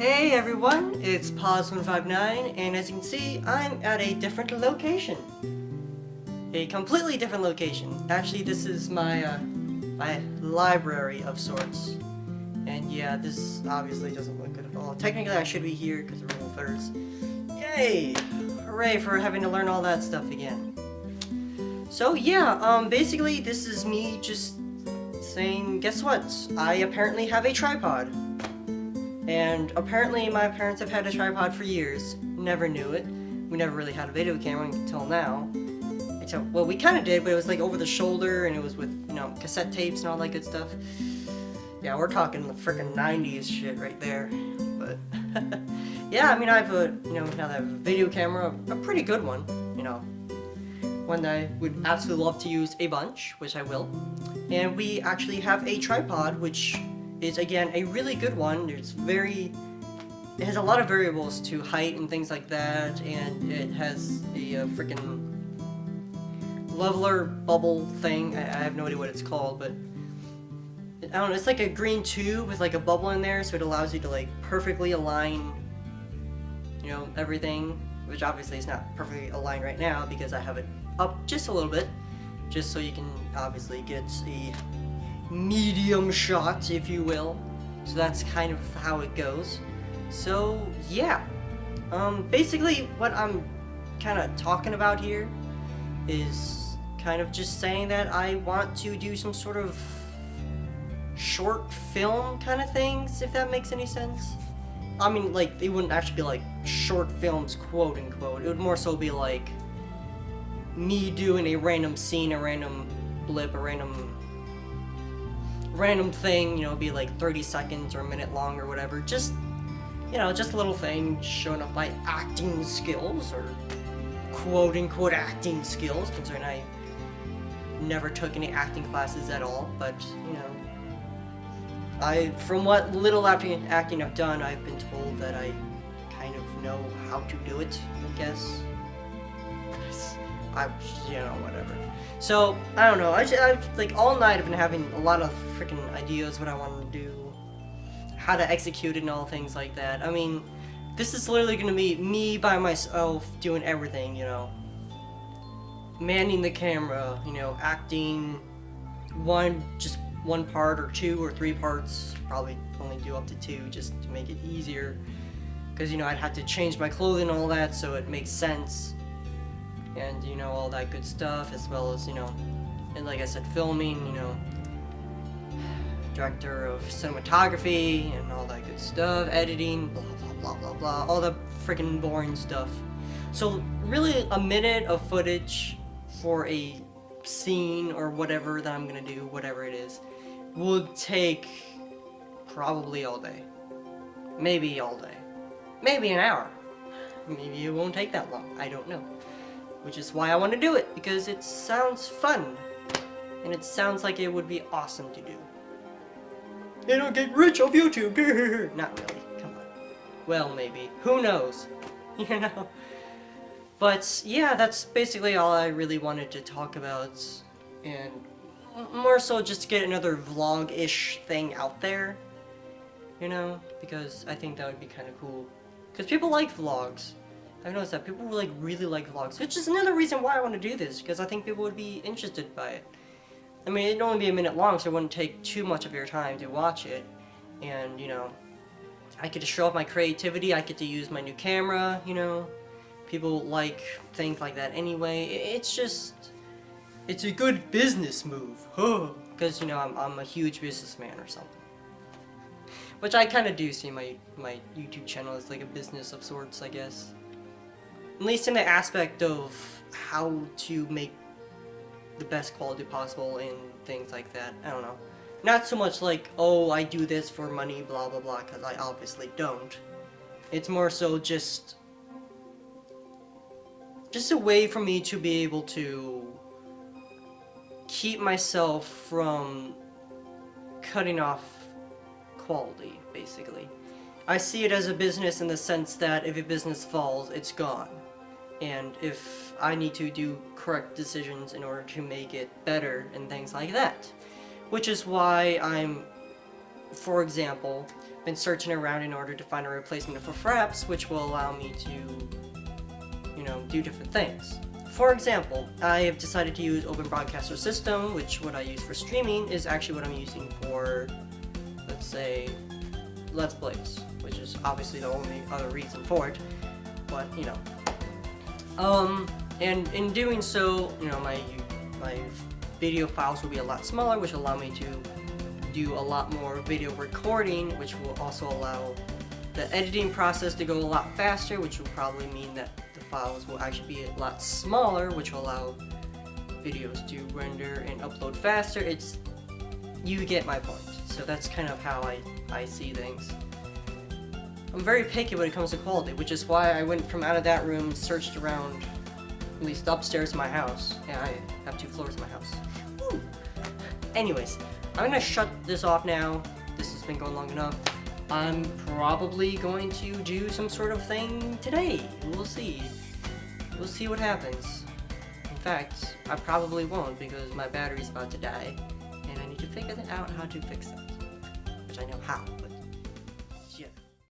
Hey everyone, it's Pause159, and as you can see, I'm at a different location. A completely different location. Actually, this is my library of sorts. And yeah, this obviously doesn't look good at all. Technically, I should be here because of Rule of Thirds. Yay! Hooray for having to learn all that stuff again. So yeah, basically, this is me just saying, guess what? I apparently have a tripod. And apparently my parents have had a tripod for years. Never knew it. We never really had a video camera until now. Except, well, we kind of did, but it was like over the shoulder, and it was with, you know, cassette tapes and all that good stuff. Yeah, we're talking the frickin' 90s shit right there. But, yeah, I mean, I have a, you know, now that I have a video camera, a pretty good one, you know. One that I would absolutely love to use a bunch, which I will. And we actually have a tripod, which is again a really good one. It has a lot of variables to height and things like that, and it has a freaking leveler bubble thing. I have no idea what it's called, but I don't know, it's like a green tube with like a bubble in there, so it allows you to like perfectly align, you know, everything, which obviously is not perfectly aligned right now because I have it up just a little bit, just so you can obviously get a medium shot, if you will. So that's kind of how it goes. So yeah, basically what I'm kind of talking about here is kind of just saying that I want to do some sort of short film kind of things, if that makes any sense. I mean, like, it wouldn't actually be like short films, quote unquote. It would more so be like me doing a random scene, a random blip, a random thing, you know, be like 30 seconds or a minute long or whatever. Just, you know, just a little thing showing off my acting skills, or quote unquote acting skills, considering I never took any acting classes at all. But, you know, from what little acting I've done, I've been told that I kind of know how to do it, I guess. You know, whatever. So, I don't know, I like, all night I've been having a lot of freaking ideas what I want to do, how to execute it and all things like that. I mean, this is literally going to be me by myself doing everything, you know. Manning the camera, you know, acting just one part or 2 or 3 parts, probably only do up to 2 just to make it easier. Because, you know, I'd have to change my clothing and all that, so it makes sense. And, you know, all that good stuff, as well as, you know, and like I said, filming, you know, director of cinematography and all that good stuff, editing, blah blah blah blah blah, all the freaking boring stuff. So really, a minute of footage for a scene or whatever that I'm gonna do, whatever it is, would take probably all day, maybe all day, maybe an hour, maybe it won't take that long, I don't know. Which is why I want to do it, because it sounds fun, and it sounds like it would be awesome to do. And I'll get rich off YouTube! Not really, come on. Well, maybe. Who knows? You know? But, yeah, that's basically all I really wanted to talk about, and more so just to get another vlog-ish thing out there, you know? Because I think that would be kind of cool. Because people like vlogs. I've noticed that people really like vlogs, which is another reason why I want to do this, because I think people would be interested by it. I mean, it'd only be a minute long, so it wouldn't take too much of your time to watch it. And, you know, I get to show off my creativity, I get to use my new camera, you know. People like things like that anyway. It's just, it's a good business move, because, you know, I'm a huge businessman or something. Which I kind of do see my YouTube channel as like a business of sorts, I guess. At least in the aspect of how to make the best quality possible and things like that. I don't know. Not so much like, oh, I do this for money, blah blah blah, because I obviously don't. It's more so just a way for me to be able to keep myself from cutting off quality, basically. I see it as a business in the sense that if a business falls, it's gone. And if I need to do correct decisions in order to make it better and things like that. Which is why I'm, for example, been searching around in order to find a replacement for Fraps, which will allow me to, you know, do different things. For example, I have decided to use Open Broadcaster System, which what I use for streaming is actually what I'm using for, let's say, Let's Plays, which is obviously the only other reason for it, but, you know. And in doing so, you know, my video files will be a lot smaller, which will allow me to do a lot more video recording, which will also allow the editing process to go a lot faster, which will probably mean that the files will actually be a lot smaller, which will allow videos to render and upload faster. You get my point. So that's kind of how I see things. I'm very picky when it comes to quality, which is why I went from out of that room, searched around, at least upstairs in my house. Yeah, I have 2 floors in my house. Woo. Anyways, I'm gonna shut this off now. This has been going long enough. I'm probably going to do some sort of thing today. We'll see. We'll see what happens. In fact, I probably won't because my battery's about to die, and I need to figure out how to fix it. Which I know how, but